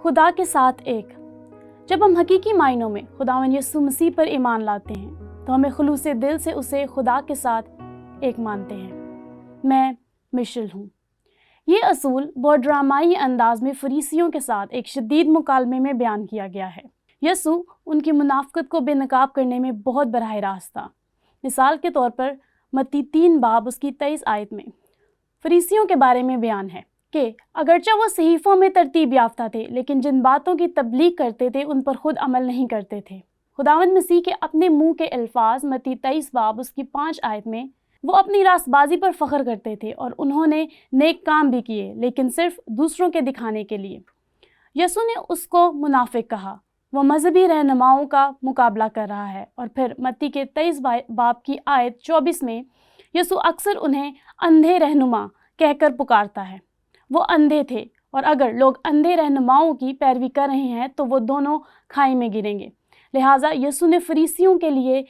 خدا کے ساتھ ایک۔ جب ہم حقیقی معنوں میں خداوند یسوع مسیح پر ایمان لاتے ہیں تو ہمیں خلوص دل سے اسے خدا کے ساتھ ایک مانتے ہیں۔ میں مشل ہوں۔ یہ اصول بہت ڈرامائی انداز میں فریسیوں کے ساتھ ایک شدید مکالمے میں بیان کیا گیا ہے۔ یسوع ان کی منافقت کو بے نقاب کرنے میں بہت براہ راست تھا۔ مثال کے طور پر متی 3 باب اس کی 23 آیت میں فریسیوں کے بارے میں بیان ہے کہ اگرچہ وہ صحیفوں میں ترتیب یافتہ تھے لیکن جن باتوں کی تبلیغ کرتے تھے ان پر خود عمل نہیں کرتے تھے۔ خداوند مسیح کے اپنے منہ کے الفاظ متی 23 باب اس کی 5 آیت میں وہ اپنی راست بازی پر فخر کرتے تھے اور انہوں نے نیک کام بھی کیے لیکن صرف دوسروں کے دکھانے کے لیے۔ یسوع نے اس کو منافق کہا۔ وہ مذہبی رہنماؤں کا مقابلہ کر رہا ہے۔ اور پھر متی کے 23 باب کی آیت 24 میں یسوع اکثر انہیں اندھے رہنما کہہ کر پکارتا ہے۔ وہ اندھے تھے اور اگر لوگ اندھے رہنماؤں کی پیروی کر رہے ہیں تو وہ دونوں کھائی میں گریں گے۔ لہٰذا یسوع نے فریسیوں کے لیے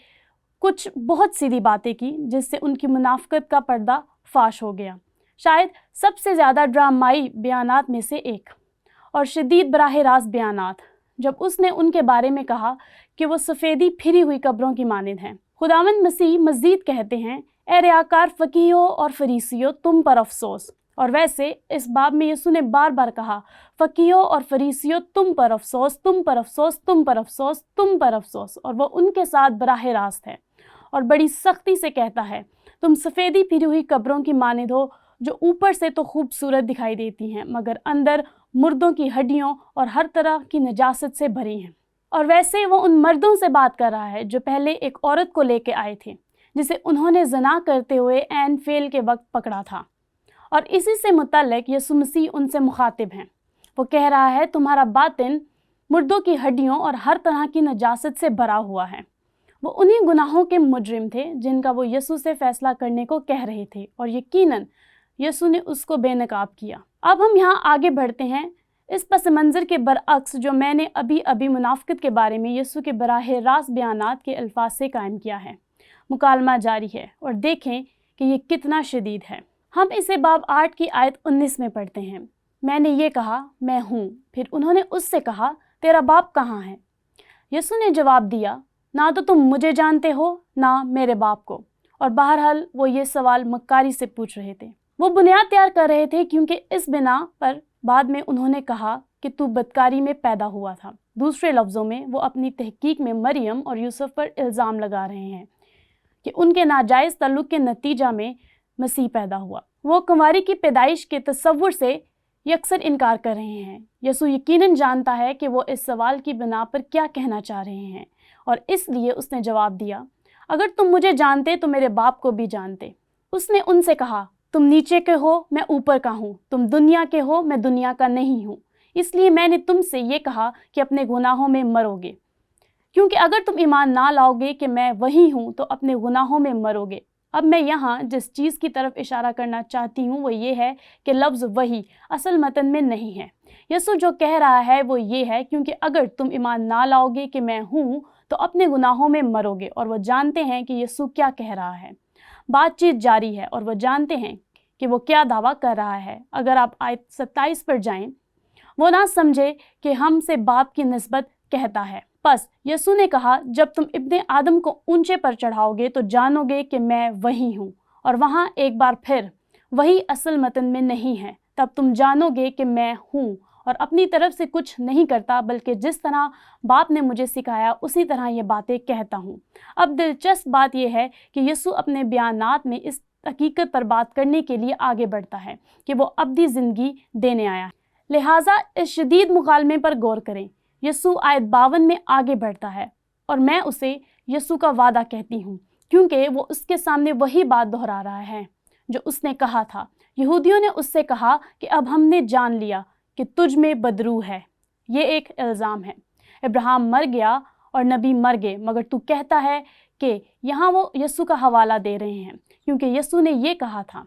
کچھ بہت سیدھی باتیں کی جس سے ان کی منافقت کا پردہ فاش ہو گیا۔ شاید سب سے زیادہ ڈرامائی بیانات میں سے ایک اور شدید براہ راست بیانات جب اس نے ان کے بارے میں کہا کہ وہ سفیدی پھری ہوئی قبروں کی مانند ہیں۔ خداوند مسیح مزید کہتے ہیں، اے ریاکار فقیہو اور فریسیو تم پر افسوس۔ اور ویسے اس باب میں یسوع نے بار بار کہا، فقیہو اور فریسیو تم پر افسوس، تم پر افسوس، تم پر افسوس، تم پر افسوس، اور وہ ان کے ساتھ براہ راست ہے اور بڑی سختی سے کہتا ہے، تم سفیدی پھری ہوئی قبروں کی مانند ہو جو اوپر سے تو خوبصورت دکھائی دیتی ہیں مگر اندر مردوں کی ہڈیوں اور ہر طرح کی نجاست سے بھری ہیں۔ اور ویسے وہ ان مردوں سے بات کر رہا ہے جو پہلے ایک عورت کو لے کے آئے تھے جسے انہوں نے زنا کرتے ہوئے عین فعل کے وقت پکڑا تھا، اور اسی سے متعلق یسوع مسیح ان سے مخاطب ہیں۔ وہ کہہ رہا ہے، تمہارا باطن مردوں کی ہڈیوں اور ہر طرح کی نجاست سے بھرا ہوا ہے۔ وہ انہی گناہوں کے مجرم تھے جن کا وہ یسوع سے فیصلہ کرنے کو کہہ رہے تھے، اور یقیناً یسوع نے اس کو بے نقاب کیا۔ اب ہم یہاں آگے بڑھتے ہیں اس پس منظر کے برعکس جو میں نے ابھی منافقت کے بارے میں یسوع کے براہ راست بیانات کے الفاظ سے قائم کیا ہے۔ مکالمہ جاری ہے اور دیکھیں کہ یہ کتنا شدید ہے۔ ہم اسے باب 8 کی آیت 19 میں پڑھتے ہیں۔ میں نے یہ کہا، میں ہوں۔ پھر انہوں نے اس سے کہا، تیرا باپ کہاں ہے؟ یسوع نے جواب دیا، نہ تو تم مجھے جانتے ہو نہ میرے باپ کو۔ اور بہرحال وہ یہ سوال مکاری سے پوچھ رہے تھے۔ وہ بنیاد تیار کر رہے تھے کیونکہ اس بنا پر بعد میں انہوں نے کہا کہ تو بدکاری میں پیدا ہوا تھا۔ دوسرے لفظوں میں وہ اپنی تحقیق میں مریم اور یوسف پر الزام لگا رہے ہیں کہ ان کے ناجائز تعلق کے نتیجہ میں مسیح پیدا ہوا۔ وہ کنواری کی پیدائش کے تصور سے یکسر انکار کر رہے ہیں۔ یسوع یقیناً جانتا ہے کہ وہ اس سوال کی بنا پر کیا کہنا چاہ رہے ہیں، اور اس لیے اس نے جواب دیا، اگر تم مجھے جانتے تو میرے باپ کو بھی جانتے۔ اس نے ان سے کہا، تم نیچے کے ہو، میں اوپر کا ہوں، تم دنیا کے ہو، میں دنیا کا نہیں ہوں، اس لیے میں نے تم سے یہ کہا کہ اپنے گناہوں میں مرو گے، کیونکہ اگر تم ایمان نہ لاؤ گے کہ میں وہی ہوں تو اپنے گناہوں میں مرو گے۔ اب میں یہاں جس چیز کی طرف اشارہ کرنا چاہتی ہوں وہ یہ ہے کہ لفظ وہی اصل متن میں نہیں ہے۔ یسوع جو کہہ رہا ہے وہ یہ ہے، کیونکہ اگر تم ایمان نہ لاؤ گے کہ میں ہوں تو اپنے گناہوں میں مرو گے۔ اور وہ جانتے ہیں کہ یسوع کیا کہہ رہا ہے۔ بات چیت جاری ہے اور وہ جانتے ہیں کہ وہ کیا دعویٰ کر رہا ہے۔ اگر آپ آیت 27 پر جائیں، وہ نہ سمجھے کہ ہم سے باپ کی نسبت کہتا ہے۔ پس یسوع نے کہا، جب تم ابن آدم کو اونچے پر چڑھاؤ گے تو جانو گے کہ میں وہی ہوں۔ اور وہاں ایک بار پھر وہی اصل متن میں نہیں ہے، تب تم جانو گے کہ میں ہوں اور اپنی طرف سے کچھ نہیں کرتا بلکہ جس طرح باپ نے مجھے سکھایا اسی طرح یہ باتیں کہتا ہوں۔ اب دلچسپ بات یہ ہے کہ یسوع اپنے بیانات میں اس حقیقت پر بات کرنے کے لیے آگے بڑھتا ہے کہ وہ ابدی زندگی دینے آیا ہے۔ لہٰذا اس شدید مکالمے پر غور کریں۔ یسوع آیت 52 میں آگے بڑھتا ہے، اور میں اسے یسوع کا وعدہ کہتی ہوں کیونکہ وہ اس کے سامنے وہی بات دہرا رہا ہے جو اس نے کہا تھا۔ یہودیوں نے اس سے کہا کہ اب ہم نے جان لیا کہ تجھ میں بدروح ہے۔ یہ ایک الزام ہے۔ ابراہیم مر گیا اور نبی مر گئے، مگر تو کہتا ہے کہ یہاں وہ یسوع کا حوالہ دے رہے ہیں کیونکہ یسوع نے یہ کہا تھا،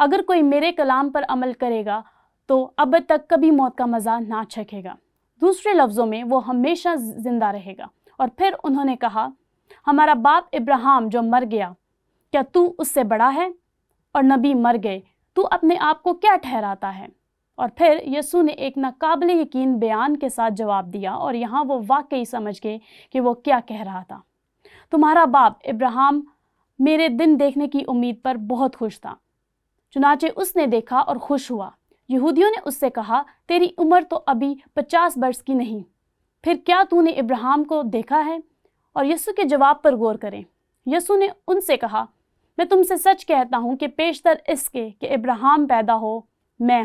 اگر کوئی میرے کلام پر عمل کرے گا تو ابد تک کبھی موت کا مزہ نہ چکھے گا۔ دوسرے لفظوں میں وہ ہمیشہ زندہ رہے گا۔ اور پھر انہوں نے کہا، ہمارا باپ ابراہیم جو مر گیا، کیا تو اس سے بڑا ہے؟ اور نبی مر گئے، تو اپنے آپ کو کیا ٹھہراتا ہے؟ اور پھر یسوع نے ایک ناقابل یقین بیان کے ساتھ جواب دیا، اور یہاں وہ واقعی سمجھ گئے کہ وہ کیا کہہ رہا تھا۔ تمہارا باپ ابراہیم میرے دن دیکھنے کی امید پر بہت خوش تھا، چنانچہ اس نے دیکھا اور خوش ہوا۔ یہودیوں نے اس سے کہا، تیری عمر تو ابھی 50 برس کی نہیں، پھر کیا تو نے ابراہیم کو دیکھا ہے؟ اور یسوع کے جواب پر غور کریں۔ یسوع نے ان سے کہا، میں تم سے سچ کہتا ہوں کہ پیشتر اس کے کہ ابراہیم پیدا ہو، میں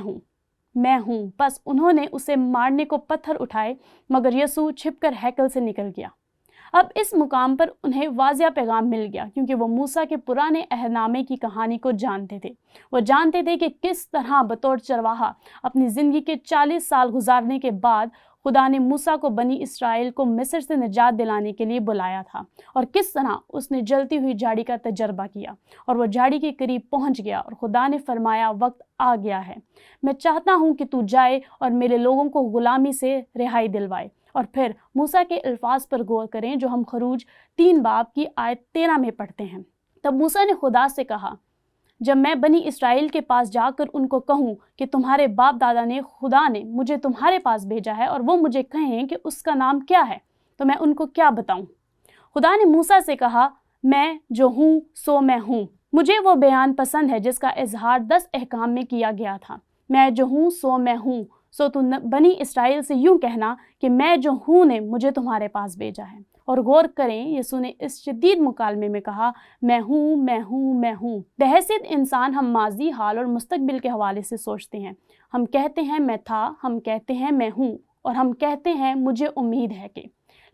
ہوں۔ بس انہوں نے اسے مارنے کو پتھر اٹھائے، مگر یسوع چھپ کر ہیکل سے نکل گیا۔ اب اس مقام پر انہیں واضح پیغام مل گیا، کیونکہ وہ موسیٰ کے پرانے عہد نامے کی کہانی کو جانتے تھے۔ وہ جانتے تھے کہ کس طرح بطور چرواہا اپنی زندگی کے 40 سال گزارنے کے بعد خدا نے موسیٰ کو بنی اسرائیل کو مصر سے نجات دلانے کے لیے بلایا تھا، اور کس طرح اس نے جلتی ہوئی جھاڑی کا تجربہ کیا، اور وہ جھاڑی کے قریب پہنچ گیا، اور خدا نے فرمایا، وقت آ گیا ہے، میں چاہتا ہوں کہ تو جائے اور میرے لوگوں کو غلامی سے رہائی دلوائے۔ اور پھر موسیٰ کے الفاظ پر غور کریں جو ہم خروج 3 باب کی آیت 13 میں پڑھتے ہیں۔ تب موسیٰ نے خدا سے کہا، جب میں بنی اسرائیل کے پاس جا کر ان کو کہوں کہ تمہارے باپ دادا نے خدا نے مجھے تمہارے پاس بھیجا ہے، اور وہ مجھے کہیں کہ اس کا نام کیا ہے، تو میں ان کو کیا بتاؤں؟ خدا نے موسیٰ سے کہا، میں جو ہوں سو میں ہوں۔ مجھے وہ بیان پسند ہے جس کا اظہار 10 احکام میں کیا گیا تھا۔ میں جو ہوں سو میں ہوں، سو تو بنی اسرائیل سے یوں کہنا کہ میں جو ہوں نے مجھے تمہارے پاس بھیجا ہے۔ اور غور کریں، یسوع نے اس شدید مکالمے میں کہا، میں ہوں۔ بحیثیت انسان ہم ماضی، حال اور مستقبل کے حوالے سے سوچتے ہیں۔ ہم کہتے ہیں میں تھا، ہم کہتے ہیں میں ہوں، اور ہم کہتے ہیں مجھے امید ہے کہ۔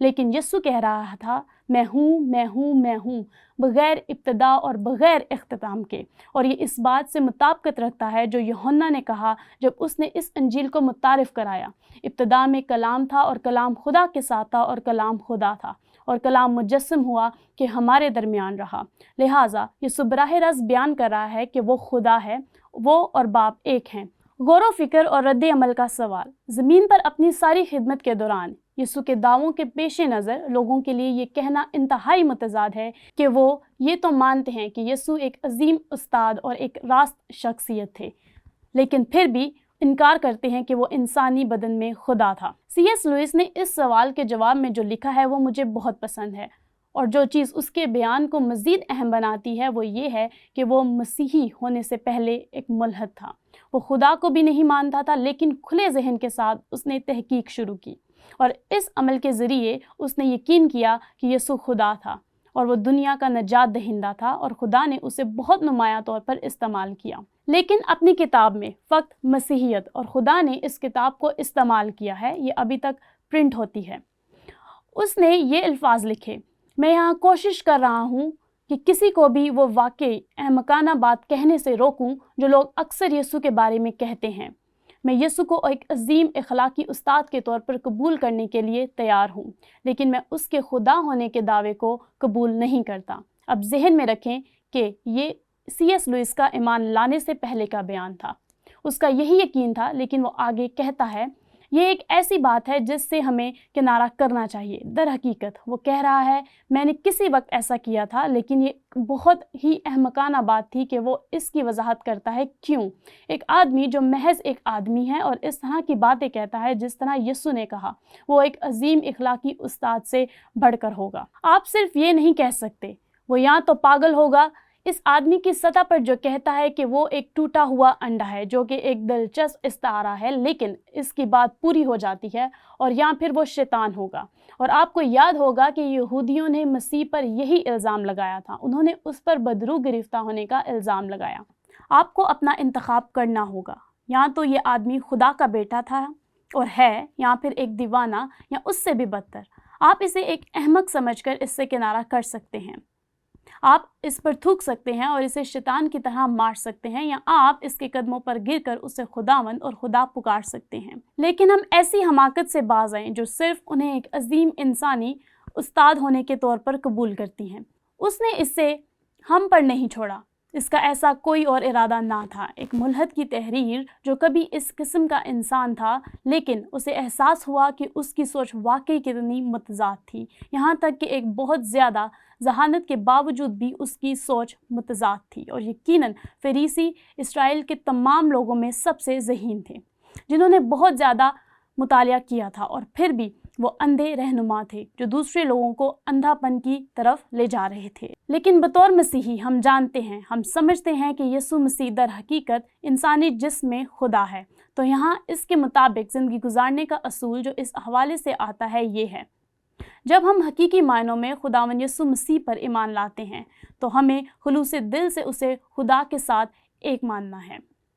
لیکن یسوع کہہ رہا تھا، میں ہوں، بغیر ابتدا اور بغیر اختتام کے۔ اور یہ اس بات سے مطابقت رکھتا ہے جو یوحنا نے کہا جب اس نے اس انجیل کو متعارف کرایا، ابتدا میں کلام تھا، اور کلام خدا کے ساتھ تھا، اور کلام خدا تھا، اور کلام مجسم ہوا کہ ہمارے درمیان رہا۔ لہٰذا یسوع براہ راست بیان کر رہا ہے کہ وہ خدا ہے، وہ اور باپ ایک ہیں۔ غور و فکر اور رد عمل کا سوال۔ زمین پر اپنی ساری خدمت کے دوران یسوع کے دعووں کے پیش نظر لوگوں کے لیے یہ کہنا انتہائی متضاد ہے کہ وہ یہ تو مانتے ہیں کہ یسوع ایک عظیم استاد اور ایک راست شخصیت تھے، لیکن پھر بھی انکار کرتے ہیں کہ وہ انسانی بدن میں خدا تھا۔ سی ایس لوئس نے اس سوال کے جواب میں جو لکھا ہے وہ مجھے بہت پسند ہے، اور جو چیز اس کے بیان کو مزید اہم بناتی ہے وہ یہ ہے کہ وہ مسیحی ہونے سے پہلے ایک ملحد تھا۔ وہ خدا کو بھی نہیں مانتا تھا، لیکن کھلے ذہن کے ساتھ اس نے تحقیق شروع کی، اور اس عمل کے ذریعے اس نے یقین کیا کہ یسوع خدا تھا، اور وہ دنیا کا نجات دہندہ تھا، اور خدا نے اسے بہت نمایاں طور پر استعمال کیا۔ لیکن اپنی کتاب میں فقط مسیحیت اور خدا نے اس کتاب کو استعمال کیا ہے، یہ ابھی تک پرنٹ ہوتی ہے۔ اس نے یہ الفاظ لکھے، میں یہاں کوشش کر رہا ہوں کہ کسی کو بھی وہ واقعی احمقانہ بات کہنے سے روکوں جو لوگ اکثر یسوع کے بارے میں کہتے ہیں۔ میں یسوع کو ایک عظیم اخلاقی استاد کے طور پر قبول کرنے کے لیے تیار ہوں، لیکن میں اس کے خدا ہونے کے دعوے کو قبول نہیں کرتا۔ اب ذہن میں رکھیں کہ یہ سی ایس لوئس کا ایمان لانے سے پہلے کا بیان تھا۔ اس کا یہی یقین تھا، لیکن وہ آگے کہتا ہے، یہ ایک ایسی بات ہے جس سے ہمیں کنارہ کرنا چاہیے۔ در حقیقت وہ کہہ رہا ہے، میں نے کسی وقت ایسا کیا تھا، لیکن یہ بہت ہی احمقانہ بات تھی کہ وہ اس کی وضاحت کرتا ہے کیوں ایک آدمی جو محض ایک آدمی ہے اور اس طرح کی باتیں کہتا ہے جس طرح یسوع نے کہا، وہ ایک عظیم اخلاقی استاد سے بڑھ کر ہوگا۔ آپ صرف یہ نہیں کہہ سکتے، وہ یا تو پاگل ہوگا، اس آدمی کی سطح پر جو کہتا ہے کہ وہ ایک ٹوٹا ہوا انڈا ہے، جو کہ ایک دلچسپ استعارہ ہے لیکن اس کی بات پوری ہو جاتی ہے، اور یا پھر وہ شیطان ہوگا۔ اور آپ کو یاد ہوگا کہ یہودیوں نے مسیح پر یہی الزام لگایا تھا، انہوں نے اس پر بدرو گرفتہ ہونے کا الزام لگایا۔ آپ کو اپنا انتخاب کرنا ہوگا، یا تو یہ آدمی خدا کا بیٹا تھا اور ہے، یا پھر ایک دیوانہ یا اس سے بھی بدتر۔ آپ اسے ایک احمق سمجھ کر اس سے کنارہ کر سکتے ہیں، آپ اس پر تھوک سکتے ہیں اور اسے شیطان کی طرح مار سکتے ہیں، یا آپ اس کے قدموں پر گر کر اسے خداوند اور خدا پکار سکتے ہیں۔ لیکن ہم ایسی حماقت سے باز آئیں جو صرف انہیں ایک عظیم انسانی استاد ہونے کے طور پر قبول کرتی ہیں۔ اس نے اسے ہم پر نہیں چھوڑا، اس کا ایسا کوئی اور ارادہ نہ تھا۔ ایک ملحد کی تحریر جو کبھی اس قسم کا انسان تھا، لیکن اسے احساس ہوا کہ اس کی سوچ واقعی کتنی متضاد تھی، یہاں تک کہ ایک بہت زیادہ ذہانت کے باوجود بھی اس کی سوچ متضاد تھی، اور یقیناً فریسی اسرائیل کے تمام لوگوں میں سب سے ذہین تھے۔ جنہوں نے بہت زیادہ مطالعہ کیا تھا اور پھر بھی وہ اندھے رہنما تھے جو دوسرے لوگوں کو اندھا پن کی طرف لے جا رہے تھے۔ لیکن بطور مسیحی ہم جانتے ہیں، ہم سمجھتے ہیں کہ یسوع مسیح در حقیقت انسانی جسم میں خدا ہے۔ تو یہاں اس کے مطابق زندگی گزارنے کا اصول جو اس حوالے سے آتا ہے یہ ہے: جب ہم حقیقی معنوں میں خداوند یسوع مسیح پر ایمان لاتے ہیں تو ہمیں خلوص دل سے اسے خدا کے ساتھ ایک ماننا ہے۔